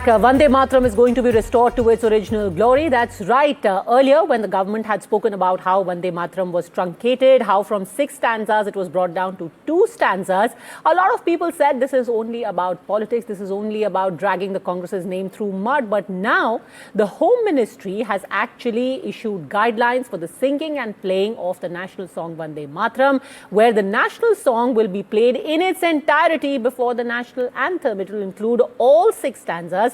Vande Mataram is going to be restored to its original glory. That's right. Earlier, when the government had spoken about how Vande Mataram was truncated, how from 6 stanzas it was brought down to 2 stanzas, a lot of people said this is only about politics, this is only about dragging the Congress's name through mud. But now, the Home Ministry has actually issued guidelines for the singing and playing of the national song Vande Mataram, where the national song will be played in its entirety before the national anthem. It will include all 6 stanzas,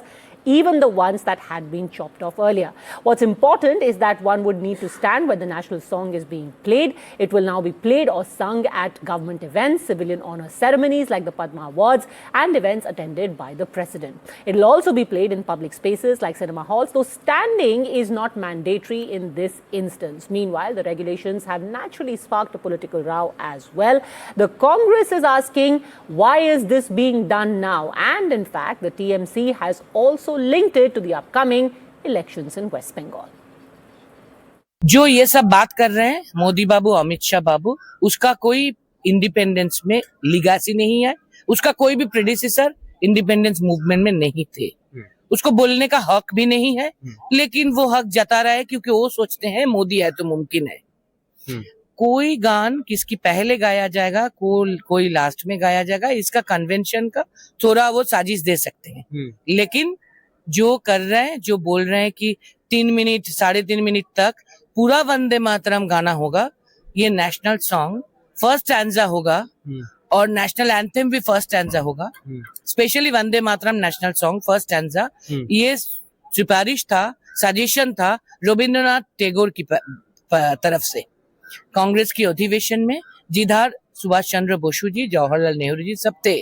even the ones that had been chopped off earlier. What's important is that one would need to stand when the national song is being played. It will now be played or sung at government events, civilian honor ceremonies like the Padma Awards, and events attended by the President. It will also be played in public spaces like cinema halls, though standing is not mandatory in this instance. Meanwhile, the regulations have naturally sparked a political row as well. The Congress is asking, why is this being done now? And in fact, the TMC has also linked it to the upcoming elections in West Bengal. जो ये सब बात कर रहे हैं मोदी बाबू, अमित शाह बाबू, उसका कोई independence में लीगेसी नहीं है, उसका कोई भी प्रेडिसेसर इंडिपेंडेंस मूवमेंट में नहीं थे, उसको बोलने का हक भी नहीं है, लेकिन वो हक जता रहा है क्योंकि वो सोचते हैं मोदी है तो मुमकिन है। कोई गान किसकी पहले गाया जाएगा, कोई लास्ट में गाया जाएगा, इसका कन्वेंशन का थोड़ा वो साजिश दे सकते हैं, लेकिन जो कर रहे हैं, जो बोल रहे हैं कि 3 मिनट 3.5 मिनट तक पूरा वंदे मातरम गाना होगा, ये नेशनल सॉन्ग फर्स्ट स्टैंजा होगा और नेशनल एंथम भी फर्स्ट स्टैंजा होगा, specially Vande Mataram national song first stanza. ये सिफारिश था, सजेशन था रविंद्रनाथ टैगोर की तरफ से कांग्रेस की अधिवेशन में, जिधर सुभाष चंद्र बोस जी, जवाहरलाल नेहरू जी सब थे।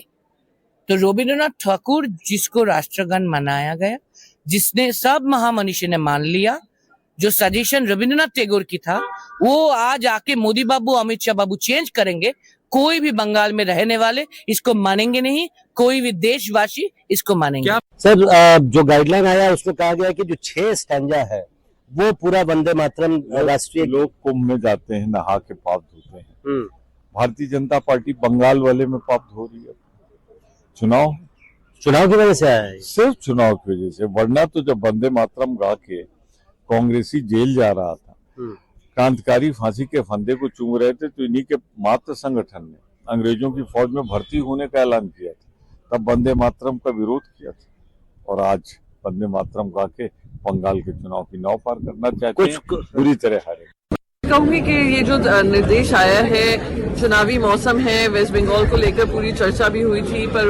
तो रविंद्रनाथ ठाकुर जिसको राष्ट्रगान मनाया गया, जिसने सब महामनीषी ने मान लिया, जो सजेशन रविंद्रनाथ टैगोर की था, वो आज आके मोदी बाबू, अमित शाह बाबू चेंज करेंगे। कोई भी बंगाल में रहने वाले इसको मानेंगे नहीं, कोई भी देशवासी इसको मानेंगे। सर, जो गाइडलाइन आया उसमें कहा गया कि जो 6 स्टैंजा है वो पूरा वंदे मातरम राष्ट्रीय। लोग कुंभ में जाते हैं, नहा के पाप धोते हैं। भारतीय जनता पार्टी बंगाल वाले में पाप धो रही है। चुनाव की वजह से आया है, सिर्फ चुनाव की वजह से, वरना तो जब वंदे मातरम गा के कांग्रेसी जेल जा रहा था, क्रांतिकारी फांसी के फंदे को चूम रहे थे, तो इन्हीं के मात्र संगठन ने अंग्रेजों की फौज में भर्ती होने का ऐलान किया था, तब वंदे मातरम का विरोध किया था, और आज वंदे मातरम गा के बंगाल के चुनाव की नाव पार करना चाहते हैं, बुरी तरह हारे। कहूंगी कि ये जो निर्देश आया है, चुनावी मौसम है, वेस्ट बंगाल को लेकर पूरी चर्चा भी हुई थी, पर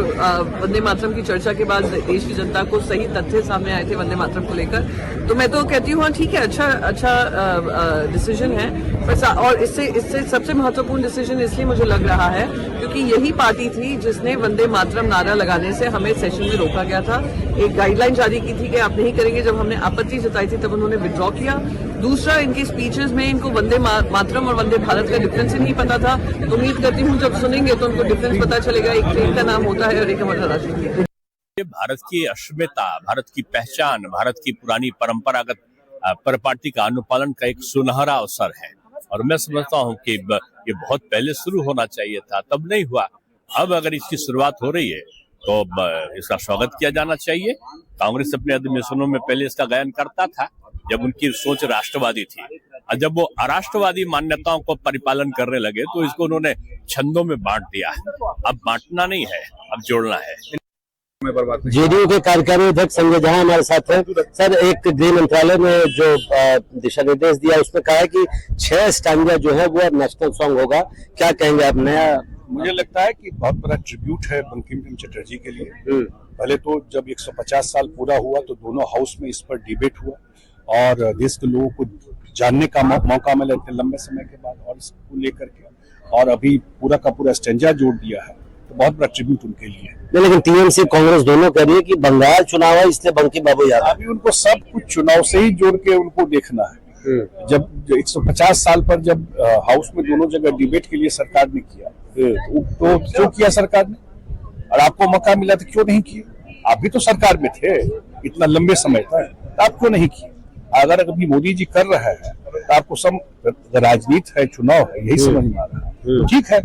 वंदे मातरम की चर्चा के बाद देश की जनता को सही तथ्य सामने आए थे वंदे मातरम को लेकर। तो मैं तो कहती हूँ ठीक है, अच्छा डिसीजन है, पर और इससे सबसे महत्वपूर्ण डिसीजन इसलिए मुझे लग रहा है क्योंकि यही पार्टी थी जिसने वंदे मातरम नारा लगाने से हमें सेशन में रोका गया था। एक गाइडलाइन जारी की थी कि आप नहीं करेंगे, जब हमने आपत्ति जताई थी तब उन्होंने विड्रॉ किया। दूसरा, इनकी स्पीचेस में इनको वंदे मातरम और वंदे भारत का डिफरेंस ही नहीं पता था। तो उम्मीद करती हूँ जब सुनेंगे तो उनको डिफरेंस पता चलेगा, एक ट्रेन का नाम होता है और एक हमारा राष्ट्रीय। भारत की अस्मिता, भारत की पहचान, भारत की पुरानी परंपरागत परिपाटी का अनुपालन का एक सुनहरा अवसर है, और मैं समझता हूं कि ये बहुत पहले शुरू होना चाहिए था, तब नहीं हुआ। अब अगर इसकी शुरुआत हो रही है तो इसका स्वागत किया जाना चाहिए। कांग्रेस अपने अधिवेशनों में पहले इसका गायन करता था जब उनकी सोच राष्ट्रवादी थी, और जब वो अराष्ट्रवादी मान्यताओं को परिपालन करने लगे तो इसको उन्होंने छंदों में बांट दिया है। अब बांटना नहीं है, अब जोड़ना है। जेडीयू के कार्यकारी अध्यक्ष संजय झा हमारे साथ हैं। सर, एक गृह मंत्रालय ने जो दिशा निर्देश दिया उसमें कहा है कि 6 स्टैंजा जो है वो नेशनल सॉन्ग होगा, क्या कहेंगे आप? नया मुझे लगता है कि बहुत बड़ा ट्रिब्यूट है बंकिम चंद्र चटर्जी के लिए। पहले तो जब 150 साल पूरा हुआ तो दोनों हाउस में इस पर डिबेट हुआ और देश के लोगों को जानने का मौका मिला इतने लंबे समय के बाद, और इसको लेकर के और अभी पूरा का पूरा स्टैंजा जोड़ दिया है, तो बहुत बड़ा ट्रिब्यूट उनके लिए है। लेकिन टीएमसी कांग्रेस दोनों कह रही है कि बंगाल चुनाव है इसलिए बंकिम बाबू याद। अभी उनको सब कुछ चुनाव से ही जोड़ के उनको देखना है। जब 150 साल पर जब हाउस में दोनों जगह डिबेट के लिए सरकार ने किया, तो क्यों किया सरकार ने? और आपको मौका मिला तो क्यों नहीं किया? आप भी तो सरकार में थे इतना लंबे समय तक, तो आप क्यों नहीं किए? अगर अभी मोदी जी कर रहा है तो आपको सब राजनीति है, चुनाव है, यही समझ में आ रहा है। ठीक है,